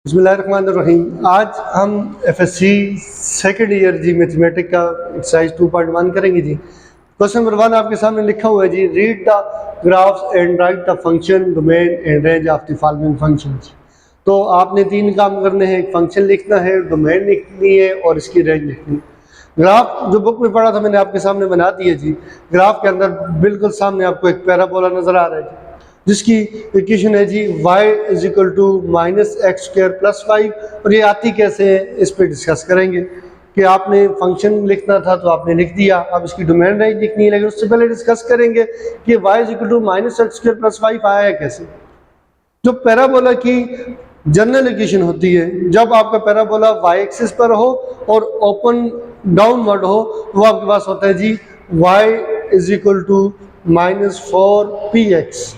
बिस्मिल्लाहिर्रहमानिर्रहीम। आज हम एफएससी सेकेंड ईयर जी मैथमेटिक का एक्सरसाइज 2.1 करेंगे जी। क्वेश्चन नंबर 1 आपके सामने लिखा हुआ है जी, read the graphs and write the function domain and range of the following functions. तो आपने 3 काम करने हैं, एक फंक्शन लिखना है, डोमेन लिखनी है और इसकी रेंज लिखनी है। ग्राफ जो बुक में पढ़ा था मैंने आपके सामने बना दिया जी। ग्राफ के अंदर बिल्कुल सामने आपको एक पैराबोला नजर आ रहा है जी, जिसकी इक्वेशन है जी y is equal to minus x square plus 5। और ये आती कैसे है इस पे डिस्कस करेंगे कि आपने फंक्शन लिखना था तो आपने लिख दिया, अब इसकी डोमेन रेंज लिखनी है, लेकिन उससे पहले डिस्कस करेंगे कि y is equal to minus x square plus 5 आया है कैसे। जो पैराबोला की जनरल इक्वेशन होती है, जब आपका पैराबोला y एक्सिस पर हो और ओपन डाउनवर्ड हो, वो आपके पास होता है जी y is equal to minus 4px।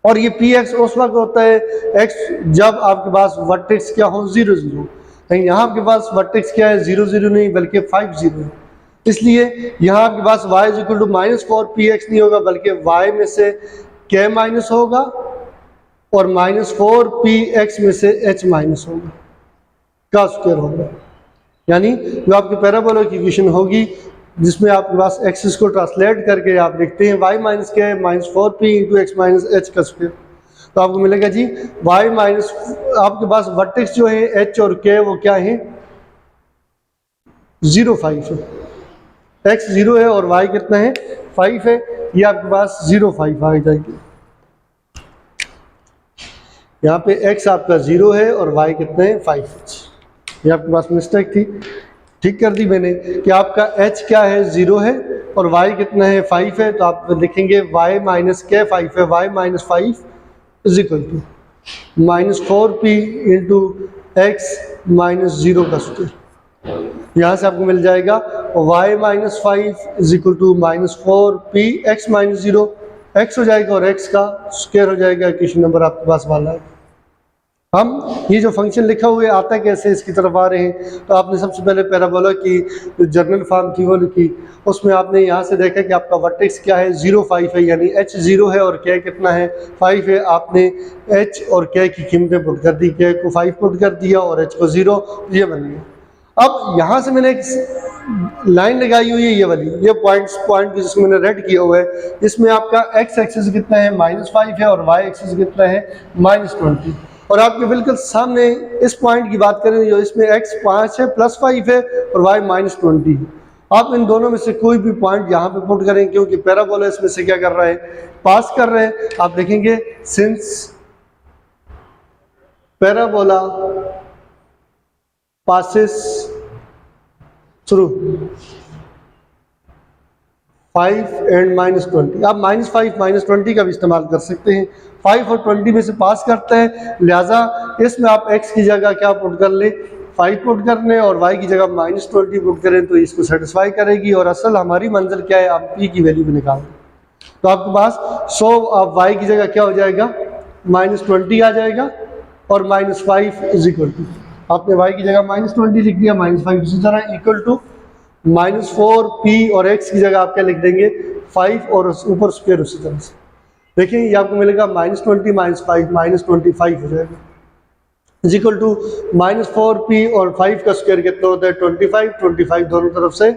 और ये px उस वक्त होता है x जब आपके पास वर्टेक्स क्या हो 0 0। लेकिन यहाँ आपके पास वर्टेक्स क्या है 0 0 नहीं बल्कि 5 0 है, इसलिए यहाँ आपके पास y is equal to minus 4px नहीं होगा बल्कि y में से k माइनस होगा और माइनस 4px में से h माइनस होगा का स्क्वायर होगा। यानी जो आपकी पैराबोला की इक्वेशन होगी जिसमें आपके पास एक्सिस को ट्रांसलेट करके आप लिखते हैं y माइनस के minus 4p into x minus H का स्क्वायर, तो आपको मिलेगा जी y माइनस, आपके पास वर्टेक्स जो है h और k वो क्या है 0 5 है, x 0 है और y कितना है 5 है, ये आपके पास 0 5 आ जाएगी। यहाँ पे x आपका 0 है और y कितना है 5 है। ये आपके पास मिस्टेक थी, ठीक कर दी मैंने कि आपका h क्या है 0 है और y कितना है 5 है, तो आप लिखेंगे y माइनस k 5 है, y minus 5 is equal to minus 4p into x minus 0 का स्क्वायर। यहाँ से आपको मिल जाएगा y minus 5 is equal to minus 4p x minus 0, x हो जाएगा और x का स्क्वायर हो जाएगा। इक्वेशन नंबर आपके पास वाला है। हम ये जो फंक्शन लिखा हुआ है आता कैसे इसकी तरफ आ रहे हैं, तो आपने सबसे पहले पैराबोला की जो जनरल फॉर्म थी वो लिखी, उसमें आपने यहाँ से देखा कि आपका वर्टेक्स क्या है 0 5 है, यानी h 0 है और k कितना है 5 है। आपने h और k की कीमतें पुट कर दी, k को 5 पुट कर दिया और h को 0, ये बन गया। अब यहाँ से मैंने एक लाइन लगाई हुई है ये वाली, ये पॉइंट जिसको मैंने रेड किया हुआ है, इसमें आपका x एक्सिस कितना है -5 है और y एक्सिस कितना है -20। और आपके बिल्कुल सामने इस पॉइंट की बात करें जो इसमें x 5 है प्लस 5 है और y -20 है। आप इन दोनों में से कोई भी पॉइंट यहाँ पे पुट करें, क्योंकि पैराबोला इसमें से क्या कर रहा है पास कर रहे हैं। आप देखेंगे since parabola passes through 5 and -20, आप -5 -20 का भी इस्तेमाल कर सकते हैं। 5 और 20 में से पास करता है, लिहाजा इसमें आप x की जगह क्या पुट कर ले 5 पुट कर लें और y की जगह -20 पुट करें तो इसको सेटिस्फाई करेगी। और असल हमारी मंजिल क्या है, आप p की वैल्यू भी निकाल दें, तो आपके पास 100 आप y की जगह क्या हो जाएगा -20 आ जाएगा और -5 इज इक्वल टू, आपने y की जगह -20 लिख दिया, -5 इसी तरह इक्वल टू -4p और x की जगह आप क्या लिख देंगे 5 और ऊपर स्क्वायर उसी तरह से। देखिए ये आपको मिलेगा -20 -5 -25 हो जाएगा इज इक्वल टू -4p और 5 का स्क्वायर कितना होता है 25 दोनों तरफ से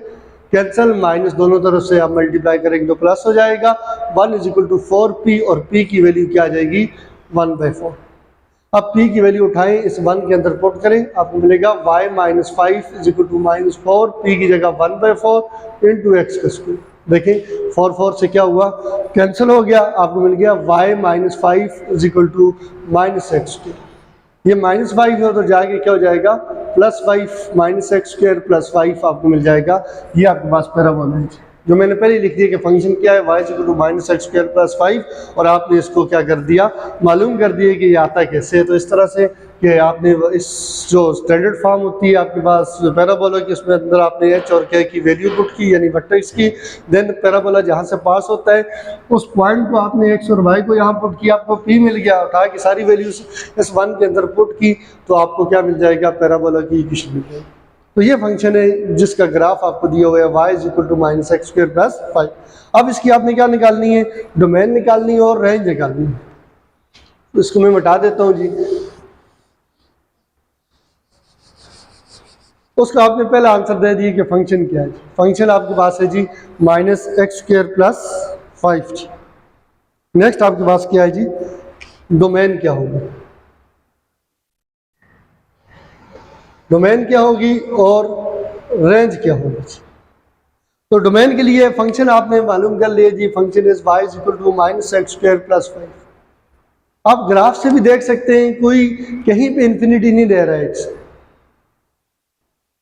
कैंसिल, माइनस दोनों तरफ से आप मल्टीप्लाई करेंगे तो प्लस हो जाएगा। 1 इज इक्वल टू 4p और p की वैल्यू क्या आ जाएगी 1/4। अब p की वैल्यू उठाएं, इस 1 के अंदर पुट करें, आपको मिलेगा y minus 5 is equal to -4, p की जगह 1/4 इंटू एक्स का स्क्वायर। देखें 4 4 से क्या हुआ कैंसिल हो गया, आपको मिल गया y minus 5 is equal to -x²। ये -5 है तो जाके क्या हो जाएगा +5 -x² + 5 आपको मिल जाएगा। ये आपके पास पैराबोला है जो मैंने पहले लिख दिया कि फंक्शन क्या है y इक्वल टू -x² + 5, और आपने इसको क्या कर दिया मालूम कर दिया कि ये आता कैसे है। तो इस तरह से कि आपने इस जो स्टैंडर्ड फॉर्म होती है आपके पास पैराबोला की, उसमें अंदर आपने h और k की वैल्यू पुट की यानी वर्टेक्स की, देन पैराबोला जहाँ से पास होता है उस पॉइंट को आपने x और y को यहाँ पुट किया, आपको p मिल गया, उठा के सारी वैल्यूज इस 1 के अंदर पुट की तो आपको क्या मिल जाएगा पैराबोला की इक्वेशन मिल जाएगी। तो ये फंक्शन है जिसका ग्राफ आपको दिया हुआ है y is equal to -x² + 5। अब इसकी आपने क्या निकालनी है डोमेन निकालनी है और रेंज निकालनी है। तो इसको मैं मिटा देता हूँ जी। उसका आपने पहला आंसर दे दिया कि फंक्शन क्या है। फंक्शन आपके पास है जी -x² + 5। नेक्स्ट आपके पास क्या है जी, डोमेन क्या होगी, डोमेन क्या होगी और रेंज क्या होगी। तो डोमेन के लिए फंक्शन आपने मालूम कर लिया जी, फंक्शन इज y = -x² + 5। आप ग्राफ से भी देख सकते हैं कोई कहीं पे इंफिनिटी नहीं दे रहा है x,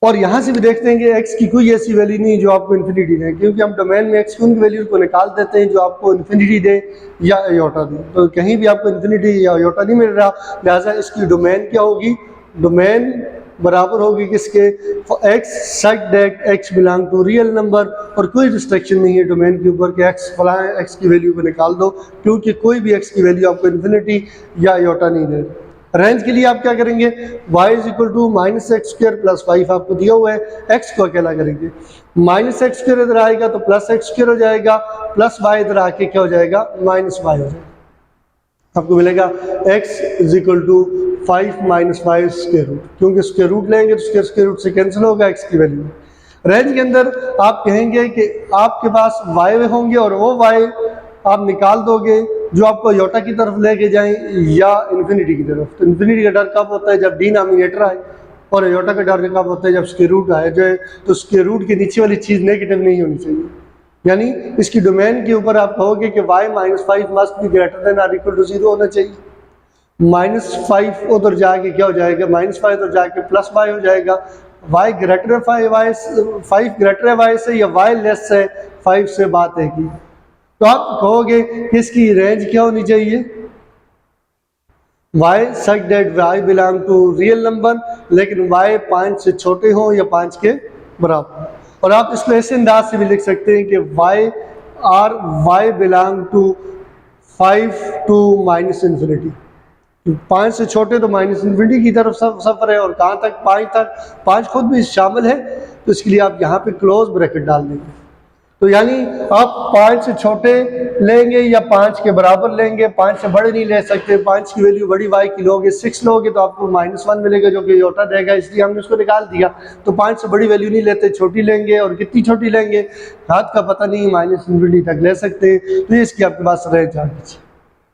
और यहां से भी देखते हैं कि x की कोई ऐसी वैल्यू नहीं जो आपको इन्फिनिटी दे, क्योंकि हम डोमेन में x की उन वैल्यू को निकाल देते हैं जो आपको इन्फिनिटी दे या आयोटा दे। तो कहीं भी आपको इन्फिनिटी या आयोटा नहीं मिल रहा, लिहाजा इसकी डोमेन क्या होगी, डोमेन बराबर होगी किसके, x such that x belong to real number, और कोई रिस्ट्रिक्शन नहीं है डोमेन के ऊपर कि x फलां x की वैल्यू को निकाल दो, क्योंकि कोई भी x की वैल्यू आपको इन्फिनिटी या आयोटा नहीं दे। रेंज के लिए आप क्या करेंगे, y = -x² + 5 आपको दिया हुआ है, x को अकेला करेंगे, -x² इधर आएगा तो +x² हो जाएगा, प्लस y इधर आके क्या हो जाएगा, -y हो जाएगा। आपको मिलेगा x = 5 - y स्क्वायर रूट, क्योंकि स्क्वायर रूट लेंगे तो स्क्वायर रूट से कैंसिल होगा x की वैल्यू। रेंज के अंदर आप कहेंगे कि आपके पास y होंगे और वो y आप निकाल दोगे जो आपको योटा की तरफ लेके जाएं या इन्फिनिटी की तरफ। तो इन्फिनिटी का डर कब होता है, जब डिनोमिनेटर आए, और योटा का डर कब होता है, जब स्क्वायर रूट आए जो है। तो स्क्वायर रूट के नीचे वाली चीज़ नेगेटिव नहीं होनी चाहिए, यानी इसकी डोमेन के ऊपर आप कहोगे कि y - 5 must be greater than और इक्वल टू 0 होना चाहिए। -5 उधर जाके क्या हो जाएगा, -5 उधर जाके +y हो जाएगा। y ग्रेटर है 5 ग्रेटर है y से, या y लेस है 5 से, बात है की। तो आप कहोगे कि इसकी रेंज क्या होनी चाहिए, y such that y belong to real number, लेकिन y 5 से छोटे हों या 5 के बराबर। और आप इसको ऐसे अंदाज से भी लिख सकते हैं कि y belong to 5 to -infinity। 5 से छोटे तो -infinity की तरफ सफर है, और कहाँ तक, 5 तक, 5 खुद भी शामिल है, तो इसके लिए आप यहाँ पे क्लोज ब्रैकेट डाल देंगे। तो यानी आप 5 से छोटे लेंगे या 5 के बराबर लेंगे, 5 से बड़े नहीं ले सकते। 5 की वैल्यू बड़ी y की लोगे, 6 लोगे तो आपको -1 मिलेगा जो कि योटा देगा, इसलिए हमने उसको निकाल दिया। तो 5 से बड़ी वैल्यू नहीं लेते, छोटी लेंगे, और कितनी छोटी लेंगे हाथ का पता नहीं, -infinity तक ले सकते हैं। तो ये इसकी आपके पास रेंज आ गई।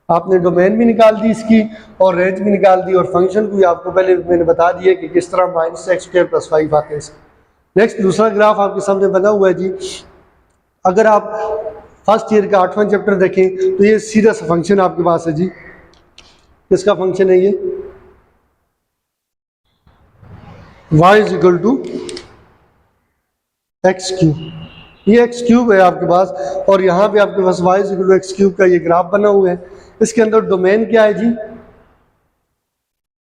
आपने डोमेन भी निकाल दी इसकी और रेंज भी निकाल दी, और फंक्शन को भी आपको पहले मैंने बता दिया कि किस तरह -x² + 5 आते हैं। नेक्स्ट दूसरा ग्राफ आपके सामने बना हुआ है जी। अगर आप फर्स्ट ईयर का 8वां चैप्टर देखें तो ये सीधा सा फंक्शन आपके पास है जी। किसका फंक्शन है ये, y = x³। ये x³ है आपके पास, और यहाँ पे आपके पास y = x³ का ये ग्राफ बना हुआ है। इसके अंदर डोमेन क्या है जी,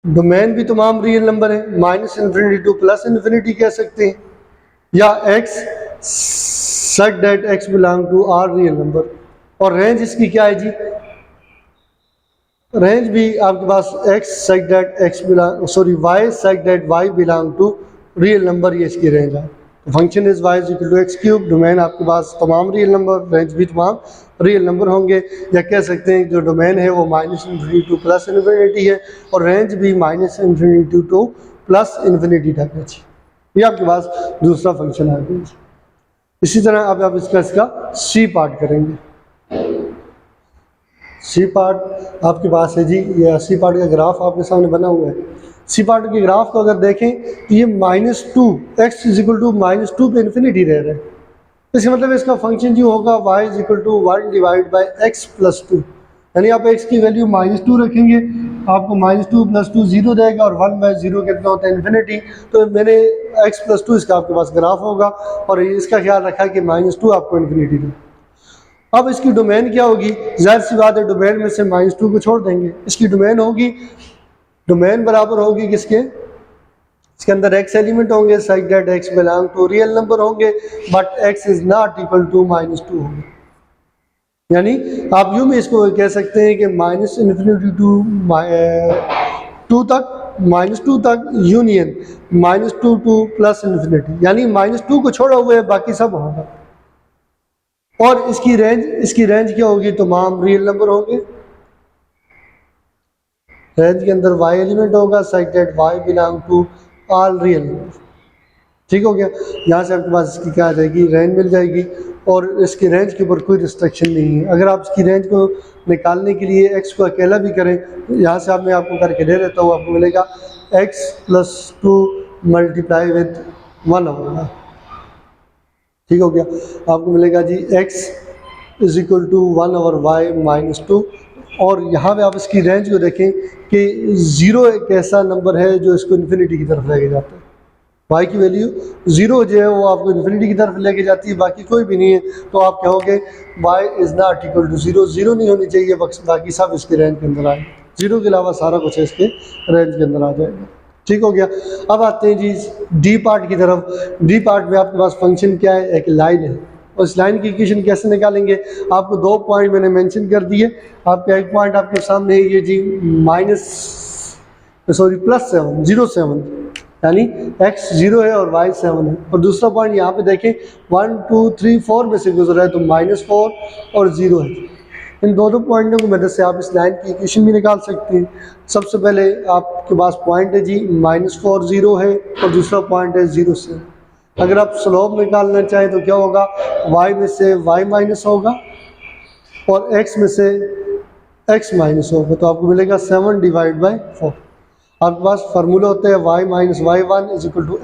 डोमेन भी तमाम रियल नंबर है, -infinity to +infinity कह सकते हैं, या x such that x belong to r real number. और रेंज इसकी क्या है जी, रेंज भी आपके पास y such that y belong to real number, ये इसकी रेंज है। तो function is y = x³, domain आपके पास तमाम रियल नंबर, रेंज भी तमाम रियल नंबर होंगे, या कह सकते हैं जो डोमेन है वो -infinity to +infinity है, और रेंज भी -infinity to +infinity तक है। ये आपके पास दूसरा फंक्शन आ गया। इसी तरह अब आप इसका सी पार्ट करेंगे। सी पार्ट आपके पास है जी, ये सी पार्ट का ग्राफ आपके सामने बना हुआ है। सी पार्ट के ग्राफ को अगर देखें तो ये -2 x = -2 पे इन्फिनिटी रह रहा है। इसका मतलब इसका फंक्शन जो होगा y = 1/x + 2, यानी आप x की वैल्यू -2 रखेंगे, आपको -2 + 2 0 देगा, और 1/0 कितना होता है, इन्फिनिटी। तो मैंने x + 2 इसका आपके पास ग्राफ होगा, और इसका ख्याल रखा कि -2 आपको इन्फिनिटी दे। अब इसकी डोमेन क्या होगी, जाहिर सी बात है डोमेन में से -2 को छोड़ देंगे। इसकी डोमेन होगी, डोमेन बराबर होगी किसके, इसके अंदर x एलिमेंट होंगे, such that x belong to real number होंगे, but x is not equal to -2 होंगे। यानी आप यूं भी इसको कह सकते हैं कि -infinity to 2 तक, -2 तक यूनियन -2 to +infinity, यानी -2 को छोड़ा हुआ है, बाकी सब होगा। और इसकी रेंज क्या होगी, तमाम रियल नंबर होंगे। रेंज के अंदर y एलिमेंट होगा, such that y belong to all real number. ठीक हो गया। यहाँ से आपके पास इसकी क्या आ जाएगी, रेंज मिल जाएगी, और इसकी रेंज के ऊपर कोई रिस्ट्रिक्शन नहीं है। अगर आप इसकी रेंज को निकालने के लिए x को अकेला भी करें, तो यहाँ से मैं आपको करके दे देता हूँ, आपको मिलेगा x + 2 मल्टीप्लाई विद 1 होगा। ठीक हो गया, आपको मिलेगा जी x = 1/y - 2। और यहाँ पे आप इसकी रेंज को देखें कि 0 एक ऐसा नंबर है जो इसको इन्फिनिटी की तरफ लेके जाता है। y की वैल्यू 0 जो है वो आपको इन्फिनिटी की तरफ लेके जाती है, बाकी कोई भी नहीं है, तो आप कहोगे y = 0। 0 नहीं होनी चाहिए, बाकी सब इसके रेंज के अंदर आएगा। 0 के अलावा सारा कुछ इसके रेंज के अंदर आ जाएगा। ठीक हो गया। अब आते हैं जी डी पार्ट की तरफ। डी पार्ट में आपके पास फंक्शन क्या है, एक लाइन है, और इस लाइन की इक्वेशन कैसे निकालेंगे, आपको 2 पॉइंट मैंने मेंशन कर दिए। आपका एक पॉइंट आपके सामने है ये जी +7 0.7, यानी x 0 है और y 7 है। और दूसरा पॉइंट यहाँ पे देखें 1 2 3 4 में से गुजर रहा है, तो -4 और 0 है। इन दोनों पॉइंटों की मदद से आप इस लाइन की इक्वेशन भी निकाल सकते हैं। सबसे पहले आपके पास पॉइंट है जी -4 0 है, और दूसरा पॉइंट है 0 से। अगर आप स्लोप निकालना चाहें तो क्या होगा, y में से y माइनस होगा और x में से x माइनस होगा, तो आपको मिलेगा 7/4। आपके पास फार्मूला होता है y - y1 =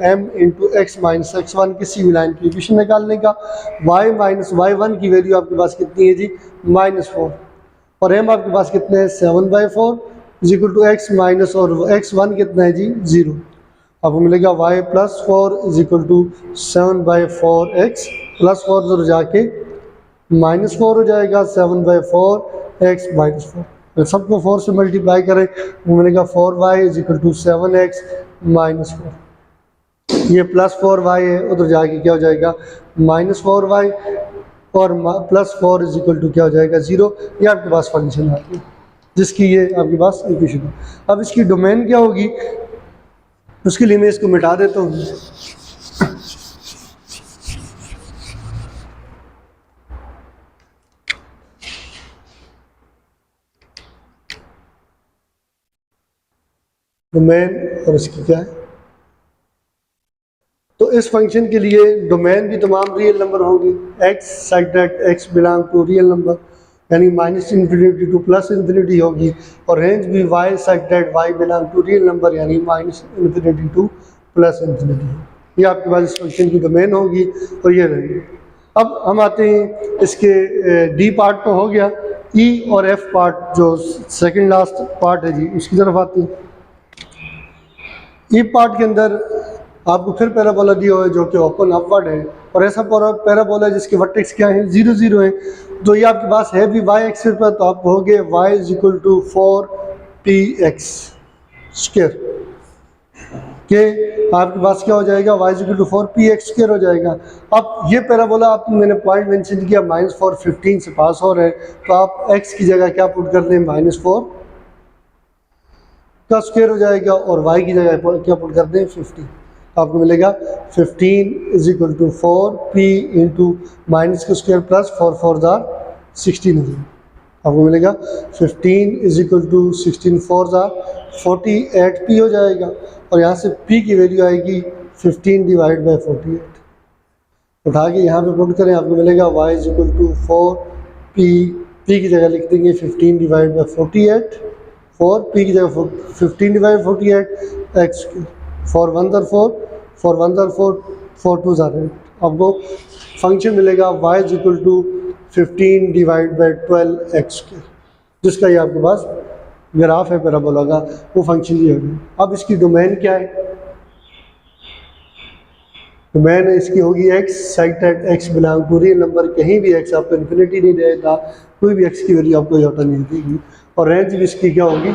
m × x - x1, किसी भी लाइन की इक्वेशन निकालने का। y - y1 की वैल्यू आपके पास कितनी है जी, -4, और m आपके पास कितने हैं, 7/4 = x माइनस, और x1 कितना है जी, 0। आपको मिलेगा y + 4 = 7/4x + 4 जो जाके -4 हो जाएगा, 7/4x - 4। सबको 4 से मल्टीप्लाई करें, वो मिलेगा 4y = 7x - 4। ये +4y है, उधर जाके क्या हो जाएगा, -4y, और +4 = क्या हो जाएगा, 0। ये आपके पास फंक्शन आ गया, जिसकी ये आपके पास इक्वेशन है। अब इसकी डोमेन क्या होगी, उसके लिए मैं इसको मिटा देता हूँ। डोमेन और इसकी क्या है, तो इस फंक्शन के लिए डोमेन भी तमाम रियल नंबर होंगे। x such that x belong to real number, यानी -∞ to +∞ होगी, और रेंज भी y such that y belong to real number, यानी -∞ to +∞। ये आपके पास इस फंक्शन की डोमेन होगी, और ये रहेगी। अब हम आते हैं इसके डी पार्ट तो हो गया, ई और एफ पार्ट जो सेकंड लास्ट पार्ट है जी, उसकी तरफ आते हैं। ई पार्ट के अंदर आपको फिर पैराबोला दिया हुआ है जो कि ओपन अपवर्ड है, और ऐसा पैराबोला जिसके वर्टेक्स क्या है, 0 0 है। तो ये आपके पास है भी y एक्सिस पर, तो आप कहोगे y = 4px² के आपके पास क्या हो जाएगा, y = 4px² हो जाएगा। अब ये पैराबोला आप मैंने पॉइंट मेंशन किया -4 15 से पास हो रहा है, तो आप x की जगह क्या पुट कर दें, -4 का स्क्वायर हो जाएगा, और y की जगह क्या पुट कर दें, 15। आपको मिलेगा 15 = 4p × माइनस का स्क्वायर प्लस 4 4 जार 16। आपको मिलेगा 15 = 16 4 जार 48p हो जाएगा, और यहाँ से p की वैल्यू आएगी 15/48। उठा के यहाँ पे पुट करें, आपको मिलेगा y = 4p, p की जगह लिख देंगे 15/48, 4p की जगह 15/48 x²। 4 1 * 4, 4 1 * 4, 4 2 * 8। आपको फंक्शन मिलेगा y = 15/12 x², जिसका ये आपके पास ग्राफ है पैराबोला का, वो फंक्शन ये होगी। अब इसकी डोमेन क्या है, डोमेन इसकी होगी x such that x belong to real number, कहीं भी x आपको इन्फिनिटी नहीं देगा, कोई भी x की वैल्यू आपको यहाँ नहीं देगी, और रेंज भी इसकी क्या होगी,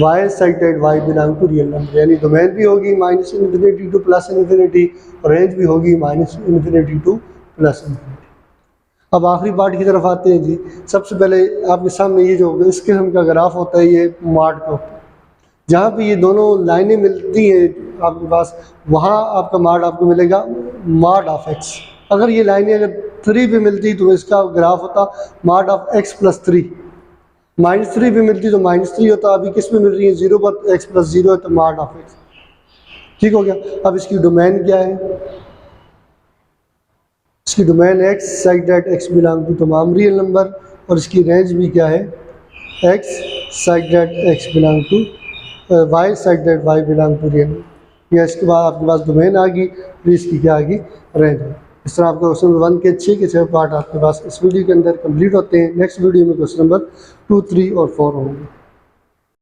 y such that y belong to real number, यानी डोमेन भी होगी -∞ to +∞, और रेंज भी होगी -∞ to +∞। अब आखिरी पार्ट की तरफ आते हैं जी। सबसे पहले आपके सामने ये जो इस किस्म का ग्राफ होता है, ये मार्ट का होता है, जहाँ पे ये दोनों लाइनें मिलती हैं आपके पास, वहाँ आपका मार्ट आपको मिलेगा मार्ट ऑफ x। अगर ये लाइनें अगर 3 पे मिलती तो इसका ग्राफ होता मार्ट ऑफ x + 3। -3 पे मिलती तो -3 होता। अभी किस में मिल रही है, 0 पर x + 0 है, तो मार्ट ऑफ x। ठीक हो गया। अब इसकी डोमेन क्या है, इसकी domain x such that x belong to तमाम रियल नंबर, और इसकी रेंज भी क्या है, x such that x belong to y such that y belong to real number. या इसके बाद आपके पास डोमेन आ गई, फिर इसकी क्या आ गई, रेंज है। इस तरह आपका क्वेश्चन नंबर 1 के 6 पार्ट आपके पास इस वीडियो के अंदर कंप्लीट होते हैं। नेक्स्ट वीडियो में क्वेश्चन नंबर 2, 3 और 4 होंगे।